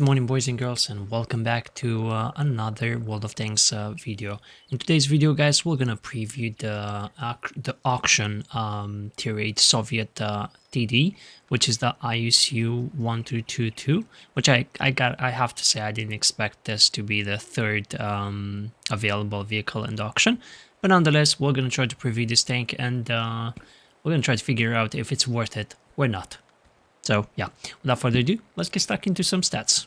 morning, boys and girls, and welcome back to another World of Tanks video. In today's video, guys, we're gonna preview the auction tier 8 Soviet TD, which is the ISU-122-2, which I have to say I didn't expect this to be the third available vehicle in the auction, but nonetheless, we're gonna try to preview this tank, and we're gonna try to figure out if it's worth it or not. So yeah, without further ado, let's get stuck into some stats.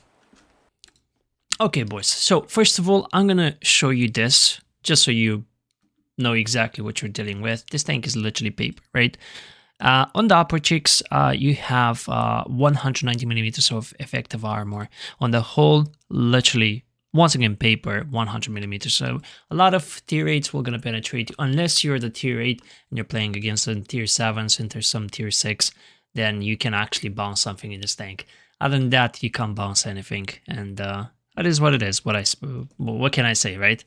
Okay, boys, so first of all, I'm gonna show you this, just so you know exactly what you're dealing with. This tank is literally paper, right? On the upper cheeks, you have 190 millimeters of effective armor. On the hull, literally, once again, paper, 100 millimeters. So a lot of tier 8s will gonna penetrate, unless you're the tier 8 and you're playing against some tier 7s and there's some tier 6. Then you can actually bounce something in this tank. Other than that, you can't bounce anything, and that is what it is. What can I say, right?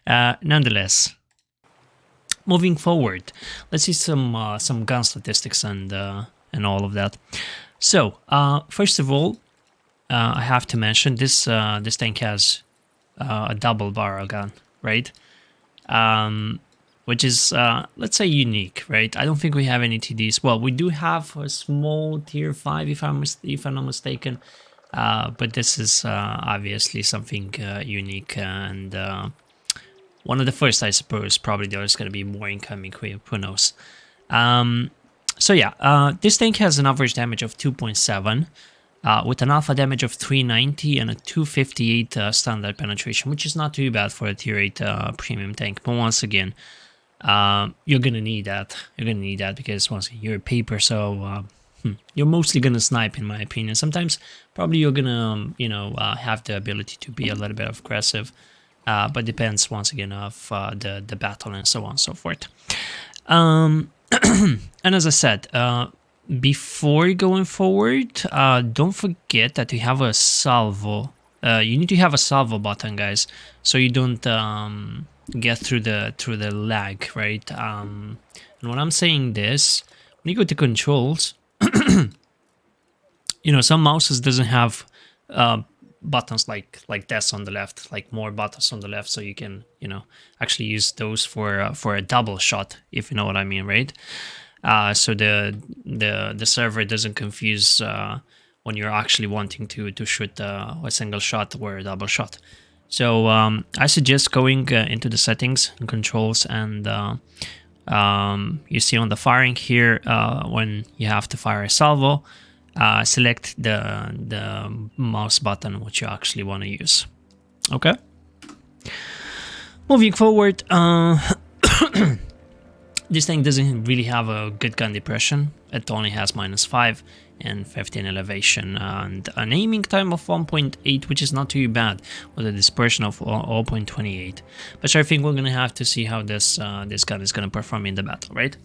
Nonetheless, moving forward, let's see some gun statistics and all of that. So first of all, I have to mention this tank has a double barrel gun, right? Which is, let's say, unique, right? I don't think we have any TDs. Well, we do have a small tier 5, if I'm not mistaken, but this is obviously something unique, and one of the first, I suppose. Probably there's going to be more incoming, who knows. So yeah, this tank has an average damage of 2.7, with an alpha damage of 390 and a 258 standard penetration, which is not too bad for a tier 8 premium tank. But once again, you're gonna need that. You're gonna need that because once again, you're a paper, so you're mostly gonna snipe, in my opinion. Sometimes, probably you're gonna, have the ability to be a little bit aggressive, but depends once again of the battle and so on and so forth. And as I said, before going forward, don't forget that you have a salvo. You need to have a salvo button, guys, so you don't get through the lag, right? And when I'm saying this, when you go to controls, some mouses doesn't have buttons like this on the left, like more buttons on the left, so you can actually use those for a double shot, if you know what I mean, right? So the server doesn't confuse when you're actually wanting to shoot a single shot or a double shot. So I suggest going into the settings and controls, and you see on the firing here, when you have to fire a salvo, select the mouse button which you actually want to use. Okay. Moving forward, this tank doesn't really have a good gun depression. It only has -5 and 15 elevation and an aiming time of 1.8, which is not too bad, with a dispersion of 0.28. But I think we're gonna have to see how this gun is gonna perform in the battle, right?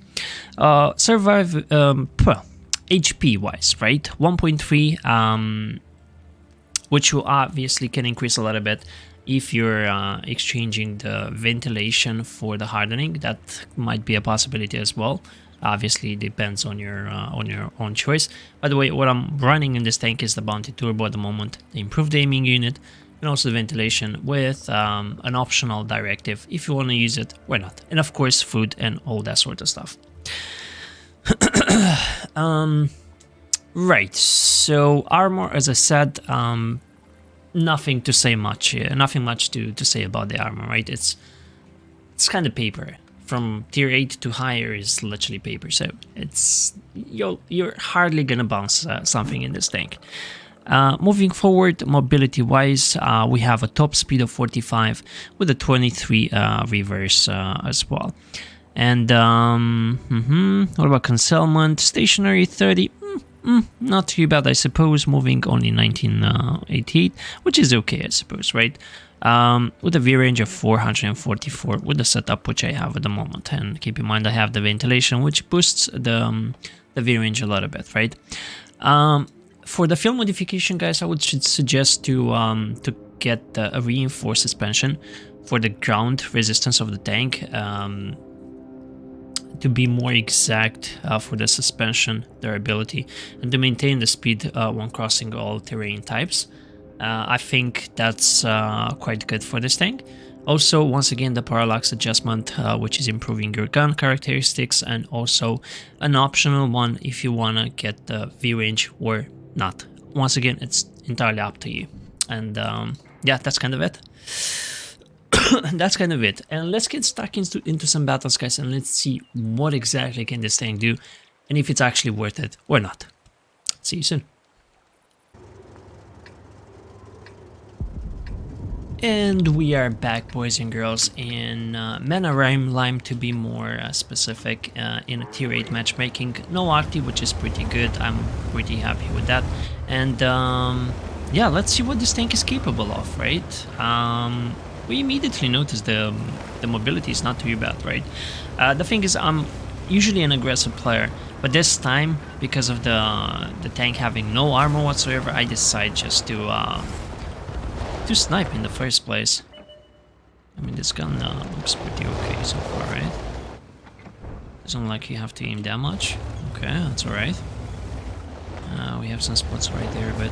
HP wise, right? 1.3, which you obviously can increase a little bit if you're exchanging the ventilation for the hardening. That might be a possibility as well. Obviously, depends on your own choice. By the way, what I'm running in this tank is the Bounty Turbo at the moment, the improved aiming unit, and also the ventilation with an optional directive if you want to use it or not, and of course food and all that sort of stuff. Right. So armor, as I said, nothing to say much. Nothing much to say about the armor, right? It's kind of paper. From tier 8 to higher is literally paper, so you're hardly gonna bounce something in this tank. Moving forward, mobility wise, we have a top speed of 45 with a 23 reverse as well. And what about concealment? Stationary 30. Not too bad, I suppose. Moving only 1988, which is okay, I suppose, right? With a view range of 444 with the setup which I have at the moment. And keep in mind, I have the ventilation, which boosts the view range a little bit, right? For the field modification, guys, I would suggest to get a reinforced suspension for the ground resistance of the tank. To be more exact, for the suspension durability, and to maintain the speed when crossing all terrain types. I think that's quite good for this tank. Also, once again, the parallax adjustment, which is improving your gun characteristics, and also an optional one if you want to get the V-range or not. Once again, it's entirely up to you. And yeah, that's kind of it. That's kind of it. And let's get stuck into some battles, guys, and let's see what exactly can this tank do, and if it's actually worth it or not. See you soon. And we are back, boys and girls, in Mana Lime to be more specific, in a tier 8 matchmaking. No Arti, which is pretty good. I'm pretty happy with that. And yeah, let's see what this tank is capable of, right? We immediately notice the mobility is not too bad, right? The thing is, I'm usually an aggressive player, but this time, because of the tank having no armor whatsoever, I decide just to snipe in the first place. I mean, this gun looks pretty okay so far, right? Doesn't look like you have to aim that much. Okay, that's alright. We have some spots right there, but...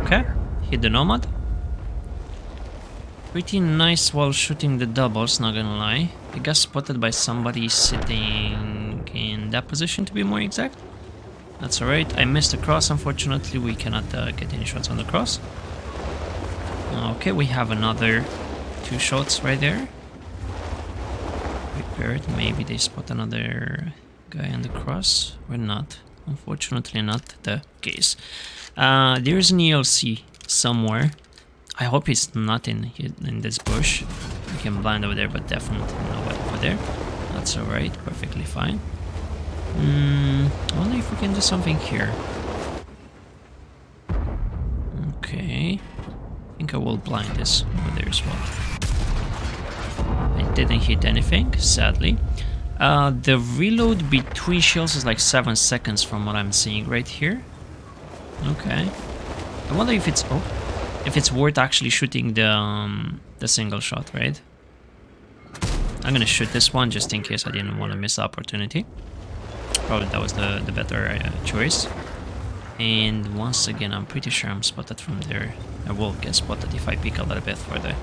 Okay, hit the Nomad. Pretty nice while shooting the doubles, not gonna lie. I got spotted by somebody sitting in that position, to be more exact. That's alright. I missed the cross, unfortunately. We cannot get any shots on the cross. Okay, we have another 2 shots right there. Prepared. Maybe they spot another guy on the cross. Or not. Unfortunately not the case. There's an ELC somewhere. I hope it's not in this bush. We can blind over there, but definitely not over there. That's alright. Perfectly fine. I wonder if we can do something here. Okay. I think I will blind this over there as well. I didn't hit anything, sadly. The reload between shells is like 7 seconds from what I'm seeing right here. Okay. I wonder if it's worth actually shooting the single shot, right? I'm gonna shoot this one just in case I didn't want to miss the opportunity. Probably that was the better choice. And once again, I'm pretty sure I'm spotted from there. I will get spotted if I peek a little bit further.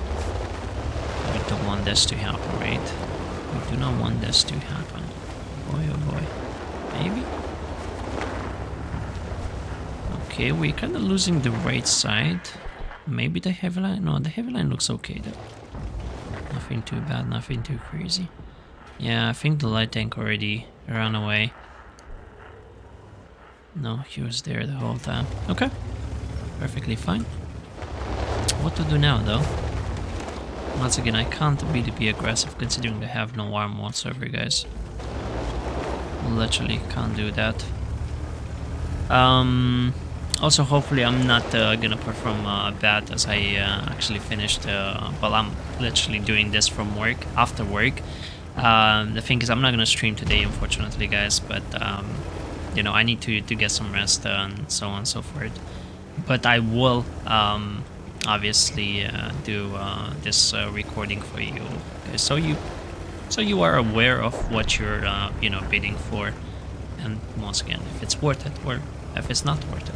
We don't want this to happen, right? We do not want this to happen. Boy, oh boy. Maybe? Okay, we're kind of losing the right side. Maybe the heavy line? No, the heavy line looks okay though. Nothing too bad, nothing too crazy. Yeah, I think the light tank already ran away. No, he was there the whole time. Okay. Perfectly fine. What to do now, though? Once again, I can't really be aggressive considering they have no armor whatsoever, guys. Literally can't do that. Also, hopefully I'm not gonna perform bad as I actually finished... well, I'm literally doing this from work, after work. The thing is, I'm not gonna stream today, unfortunately, guys, but you know, I need to get some rest and so on and so forth. But I will obviously do this recording for you guys, so you are aware of what you're you know, bidding for, and once again, if it's worth it or if it's not worth it.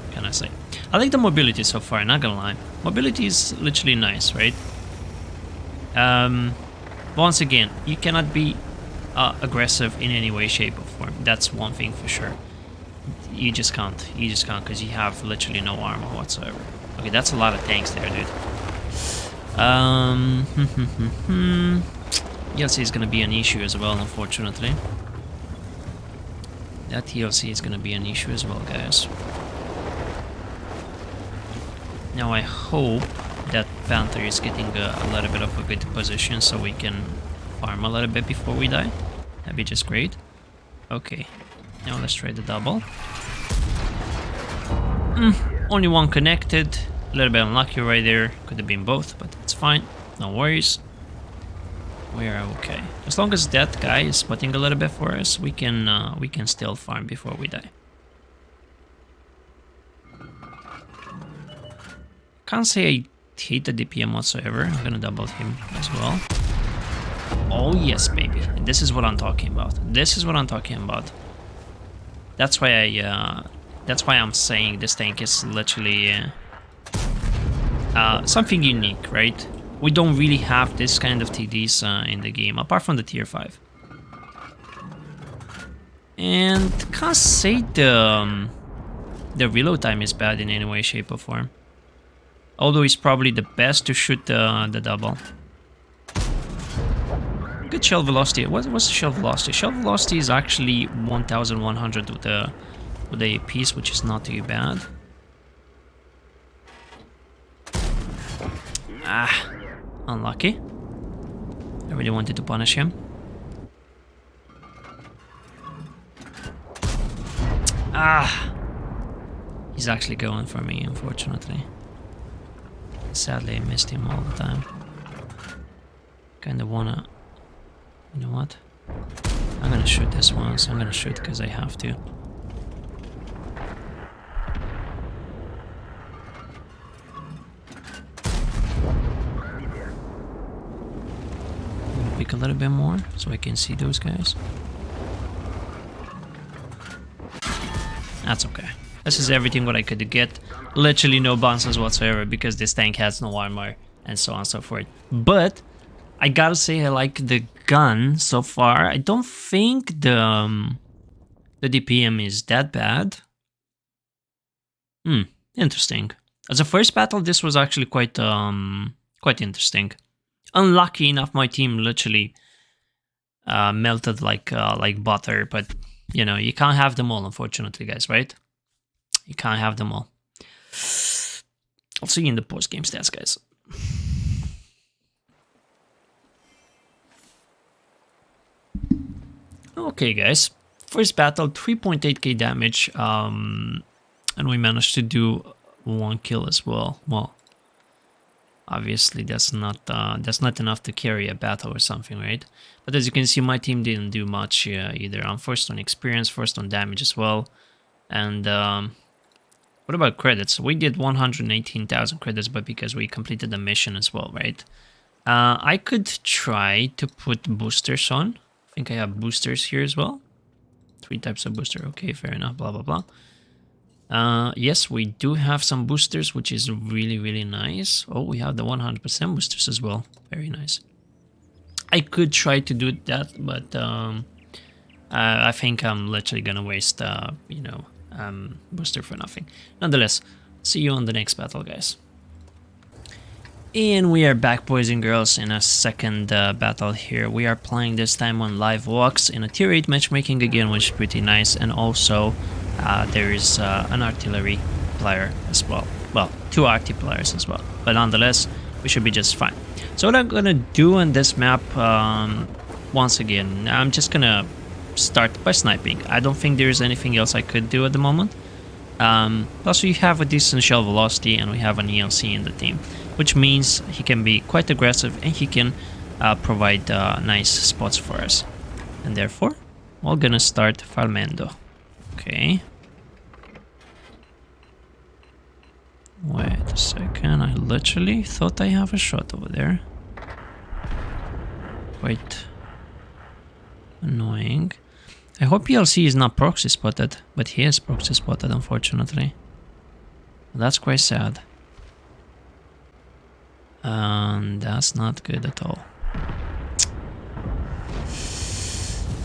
What can I say? I like the mobility so far, not gonna lie. Mobility is literally nice, right? Once again, you cannot be aggressive in any way, shape, or form. That's one thing for sure. You just can't. You just can't because you have literally no armor whatsoever. Okay, that's a lot of tanks there, dude. TLC is gonna be an issue as well, unfortunately. That TLC is gonna be an issue as well, guys. Now I hope that Panther is getting a little bit of a good position so we can farm a little bit before we die. That'd be just great. Okay, now let's try the double. Only one connected. A little bit unlucky right there. Could have been both, but it's fine. No worries. We are okay. As long as that guy is spotting a little bit for us, we can still farm before we die. Can't say I hate the DPM whatsoever. I'm gonna double him as well. Oh yes, baby. This is what I'm talking about. This is what I'm talking about. That's why that's why I'm saying this tank is literally something unique, right? We don't really have this kind of TDs in the game, apart from the tier 5. And can't say the reload time is bad in any way, shape, or form. Although it's probably the best to shoot the double. Good shell velocity. What's the shell velocity? Shell velocity is actually 1100 with the piece, which is not too bad. Ah, unlucky. I really wanted to punish him. Ah, he's actually going for me, unfortunately. Sadly, I missed him all the time. Kinda wanna... You know what? I'm gonna shoot this once. I'm gonna shoot because I have to. Pick a little bit more so I can see those guys. That's okay. This is everything what I could get. Literally no bounces whatsoever because this tank has no armor and so on and so forth. But I gotta say I like the gun so far. I don't think the DPM is that bad. Interesting. As a first battle, this was actually quite interesting. Unlucky enough, my team literally melted like butter, but you know, you can't have them all, unfortunately, guys, right? You can't have them all. I'll see you in the post-game stats, guys. Okay, guys. First battle, 3.8k damage, and we managed to do 1 kill as well. Well, obviously that's not enough to carry a battle or something, right? But as you can see, my team didn't do much either. I'm first on experience, first on damage as well. And what about credits? We did 118,000 credits, but because we completed the mission as well, right? I could try to put boosters on. I think I have boosters here as well. 3 types of booster. Okay, fair enough. Blah, blah, blah. Yes, we do have some boosters, which is really, really nice. Oh, we have the 100% boosters as well. Very nice. I could try to do that, but I think I'm literally gonna waste, you know, booster for nothing. Nonetheless, see you on the next battle, guys. And we are back, boys and girls, in a second battle here. We are playing this time on live walks in a tier 8 matchmaking again, which is pretty nice. And also there is an artillery player as well. Well, 2 arty players as well. But nonetheless, we should be just fine. So what I'm gonna do on this map, once again, I'm just gonna start by sniping. I don't think there's anything else I could do at the moment. Plus we have a decent shell velocity and we have an ELC in the team, which means he can be quite aggressive and he can provide nice spots for us. And therefore, we're gonna start farmendo. Okay. Wait a second, I literally thought I have a shot over there. Quite annoying. I hope ELC is not proxy spotted, but he is proxy spotted, unfortunately. That's quite sad. And that's not good at all.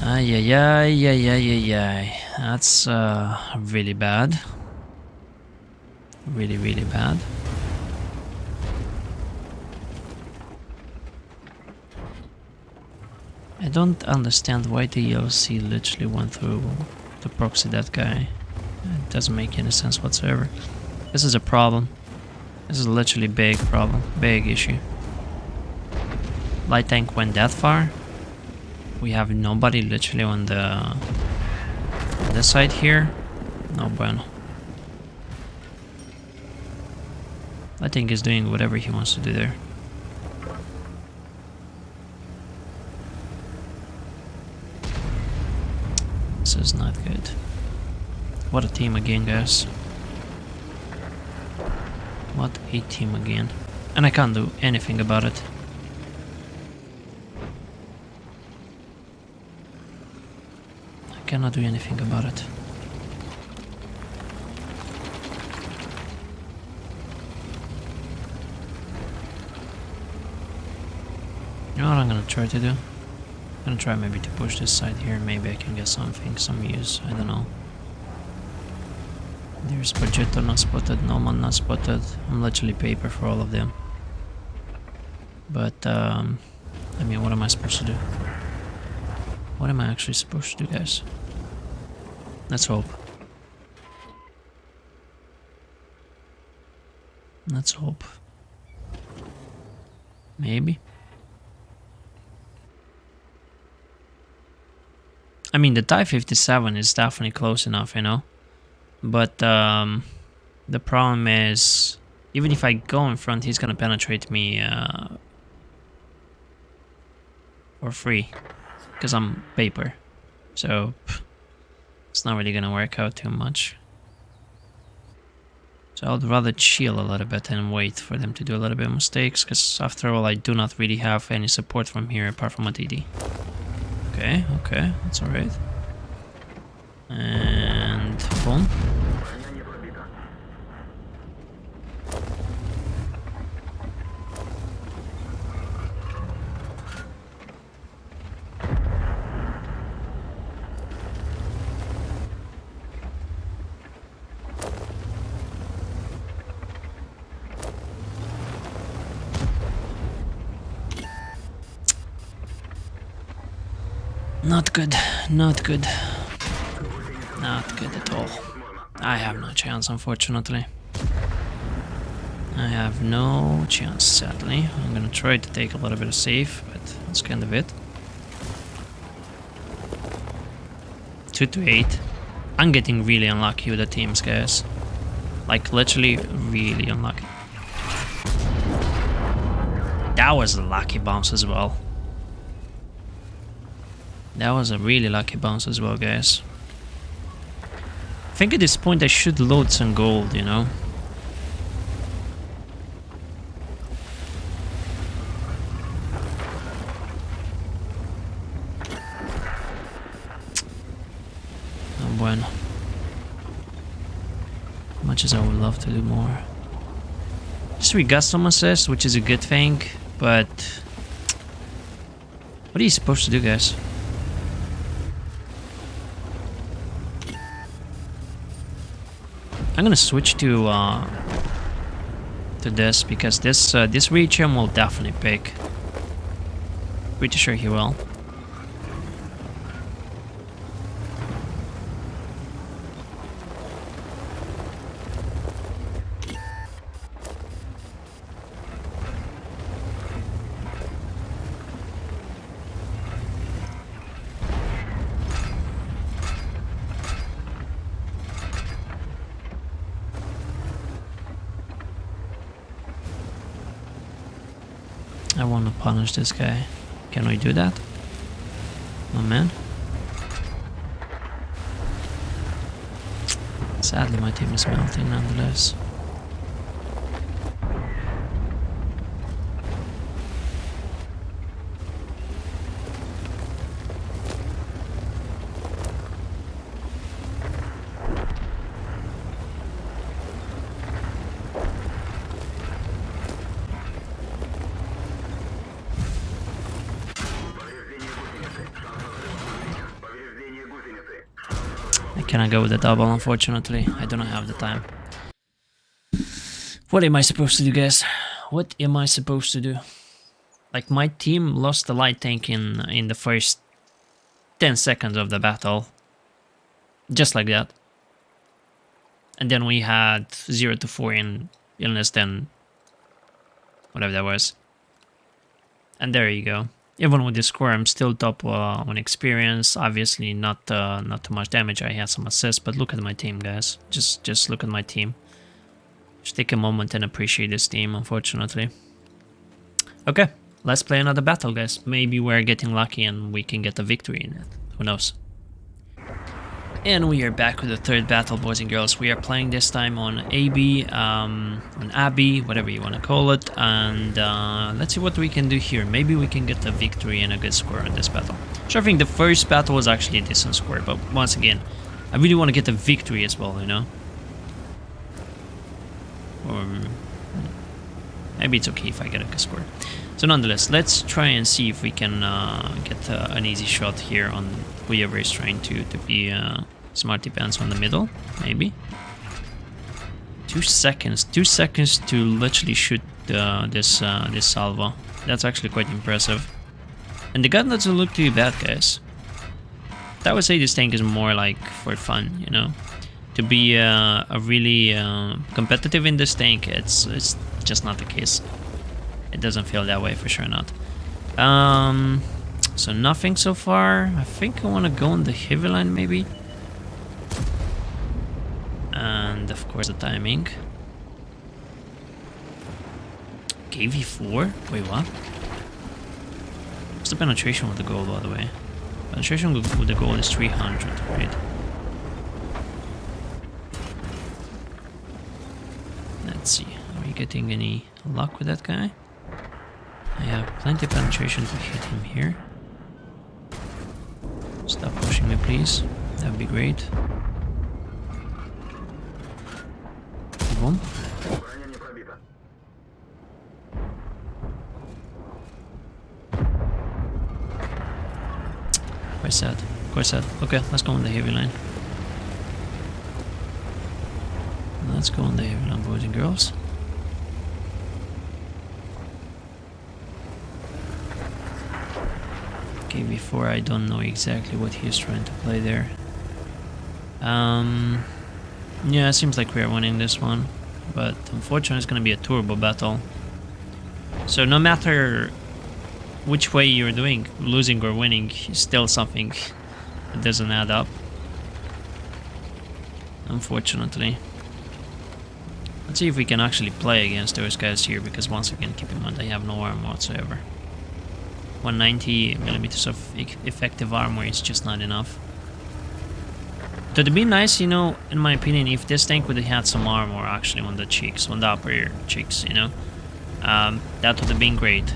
Ay, ay, ay, ay, ay, ay. That's really bad. Really, really bad. I don't understand why the ELC literally went through to proxy that guy. It doesn't make any sense whatsoever. This is a problem. This is literally a big problem, big issue. Light tank went that far. We have nobody literally on this side here. No bueno. Light tank is doing whatever he wants to do there. This is not good. What a team again, guys. What a team again. And I can't do anything about it. I cannot do anything about it. You know what I'm gonna try to do? I'm gonna try maybe to push this side here. Maybe I can get something, some use. I don't know. There's Progetto not spotted, Noman not spotted. I'm literally paper for all of them. But, I mean, what am I supposed to do? What am I actually supposed to do, guys? Let's hope. Let's hope. Maybe. I mean, the Type 57 is definitely close enough, you know? But the problem is, even if I go in front, he's gonna penetrate me for free. Because I'm paper. So, it's not really gonna work out too much. So I would rather chill a little bit and wait for them to do a little bit of mistakes, because after all I do not really have any support from here apart from a TD. Okay, okay, that's alright. And boom. Not good, not good. Not good at all. I have no chance, unfortunately. I have no chance, sadly. I'm gonna try to take a little bit of safe, but that's kind of it. 2 to 8. I'm getting really unlucky with the teams, guys. Like, literally really unlucky. That was a lucky bounce as well. That was a really lucky bounce as well, guys. I think at this point I should load some gold, you know? Oh bueno. Much as I would love to do more. Just we got some assist, which is a good thing, but... What are you supposed to do, guys? I'm gonna switch to this because this Reacham will definitely pick. Pretty sure he will. I want to punish this guy. Can we do that? Oh man. Sadly, my team is melting nonetheless. I cannot go with the double, unfortunately. I do not have the time. What am I supposed to do, guys? What am I supposed to do? Like, my team lost the light tank in the first 10 seconds of the battle. Just like that. And then we had 0 to 4 in less than whatever that was. And there you go. Even with this score, I'm still top on experience. Obviously, not too much damage. I had some assists, but look at my team, guys. Just look at my team. Just take a moment and appreciate this team, unfortunately. Okay, let's play another battle, guys. Maybe we're getting lucky and we can get a victory in it. Who knows? And we are back with the third battle, boys and girls. We are playing this time on AB, on Abby, whatever you want to call it. And let's see what we can do here. Maybe we can get a victory and a good score in this battle. So I think the first battle was actually a decent score. But once again, I really want to get a victory as well, you know? Maybe it's okay if I get a score. So nonetheless, let's try and see if we can get an easy shot here on whoever is trying to be smarty pants on the middle, maybe. 2 seconds. 2 seconds to literally shoot this salvo. That's actually quite impressive. And the gun doesn't look too bad, guys. I would say this tank is more like for fun, you know. To be a really competitive in this tank, it's just not the case. It doesn't feel that way, for sure not. So nothing so far. I think I want to go on the heavy line, maybe. And of course the timing. KV4? Wait, what? What's the penetration with the goal, by the way? Penetration with the goal is 300, right? Let's see. Are we getting any luck with that guy? I have plenty of penetration to hit him here. Stop pushing me, please. That would be great. Boom. Quite sad. Quite sad. Okay, let's go on the heavy line. Let's go on the heavy line, boys and girls. Okay, before I don't know exactly what he's trying to play there. Yeah, it seems like we're winning this one, but unfortunately it's gonna be a turbo battle. So no matter which way you're doing, losing or winning, is still something that doesn't add up. Unfortunately. Let's see if we can actually play against those guys here, because once again, keep in mind, they have no armor whatsoever. 190 millimeters of effective armor is just not enough. So it'd be nice, you know, in my opinion, if this tank would have had some armor actually on the cheeks, on the upper cheeks, you know. That would have been great.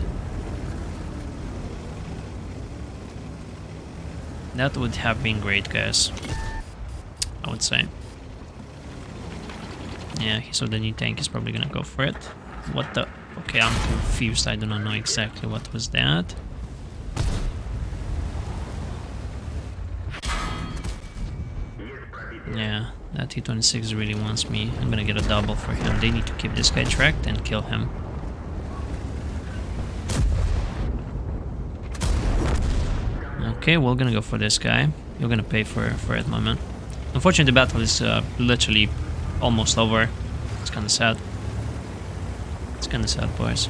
That would have been great, guys. I would say. Yeah, so the new tank is probably gonna go for it. What the? Okay, I'm confused. I do not know exactly what was that. Yeah, that T-26 really wants me. I'm gonna get a double for him. They need to keep this guy tracked and kill him. Okay, we're gonna go for this guy. You're gonna pay for it, my man. Unfortunately, the battle is literally almost over. It's kinda sad. It's kinda sad, boys.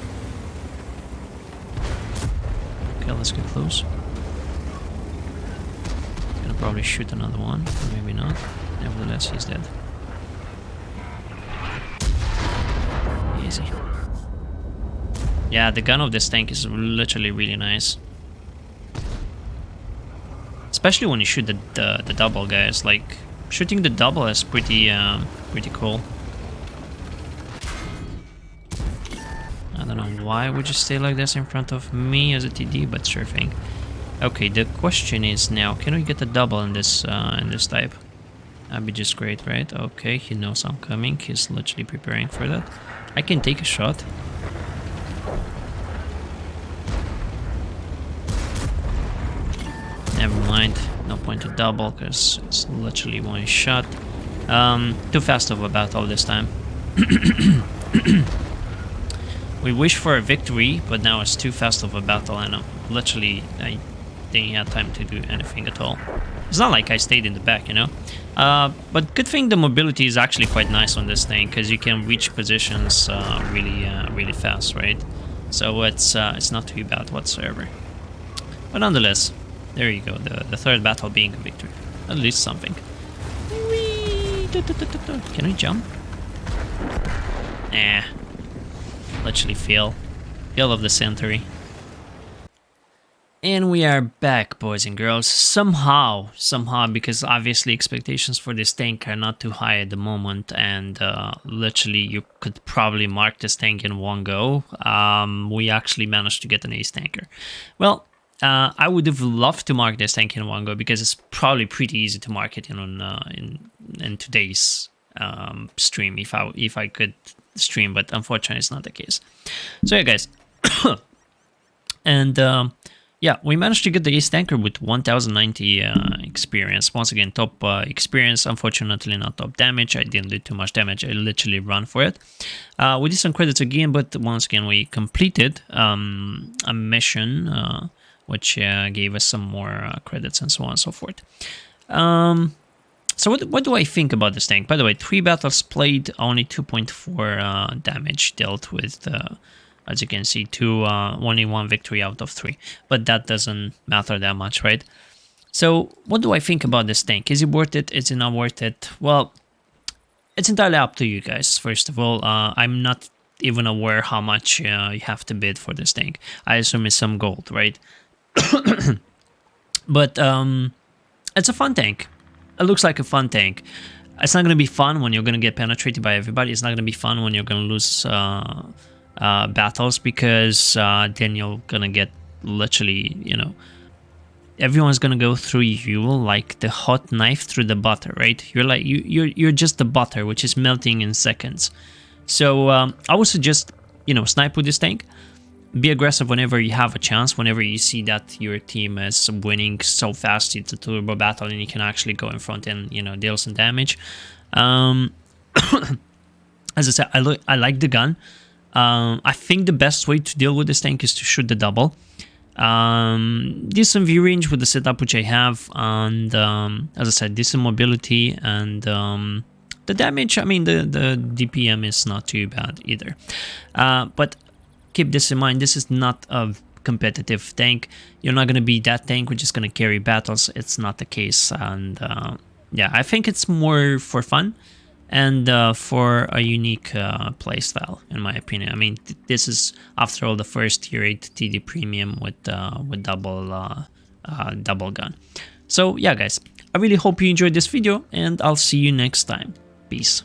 Okay, let's get close. Gonna probably shoot another one, or maybe not. Nevertheless, he's dead. Easy. Yeah, the gun of this tank is literally really nice. Especially when you shoot the double, guys. Like, shooting the double is pretty cool. I don't know why would you stay like this in front of me as a TD, but sure thing. Okay, the question is now, can we get a double in this type? That'd be just great, right? Okay, he knows I'm coming. He's literally preparing for that. I can take a shot. Never mind. No point to double, because it's literally one shot. Too fast of a battle this time. We wish for a victory, but now it's too fast of a battle, and I didn't have time to do anything at all. It's not like I stayed in the back, you know. But good thing the mobility is actually quite nice on this thing, because you can reach positions really fast, right? So it's not too bad whatsoever. But nonetheless, there you go. The third battle being a victory, at least something. Can we jump? Nah. Literally fail of the century. And we are back, boys and girls. Somehow, because obviously expectations for this tank are not too high at the moment, and literally you could probably mark this tank in one go. We actually managed to get an ace tanker. Well, I would have loved to mark this tank in one go, because it's probably pretty easy to mark it in today's stream if I could stream, but unfortunately it's not the case. So yeah, guys. And yeah, we managed to get the ace tanker with 1090 experience. Once again, top experience, unfortunately not top damage. I didn't do too much damage, I literally ran for it. We did some credits again, but once again we completed a mission which gave us some more credits and so on and so forth. So what do I think about this tank? By the way, 3 battles played, only 2.4 damage dealt with, as you can see, only 1 victory out of 3. But that doesn't matter that much, right? So what do I think about this tank? Is it worth it? Is it not worth it? Well, it's entirely up to you guys, first of all. I'm not even aware how much you have to bid for this tank. I assume it's some gold, right? But it's a fun tank. It looks like a fun tank. It's not going to be fun when you're going to get penetrated by everybody. It's not going to be fun when you're going to lose battles, because then you're going to get literally, you know, everyone's going to go through you like the hot knife through the butter, right? You're like, you're just the butter, which is melting in seconds. So I would suggest, you know, snipe with this tank. Be aggressive whenever you have a chance, whenever you see that your team is winning so fast, it's a turbo battle and you can actually go in front and, you know, deal some damage. As I said, I like the gun. I think the best way to deal with this tank is to shoot the double. Decent view range with the setup which I have, and as I said, decent mobility, and the damage, I mean, the DPM is not too bad either. But keep this in mind, this is not a competitive tank. You're not going to be that tank which is going to carry battles. It's not the case. And yeah, I think it's more for fun and for a unique playstyle, in my opinion. I mean, this is, after all, the first tier 8 TD premium with double gun. So yeah, guys, I really hope you enjoyed this video, and I'll see you next time. Peace.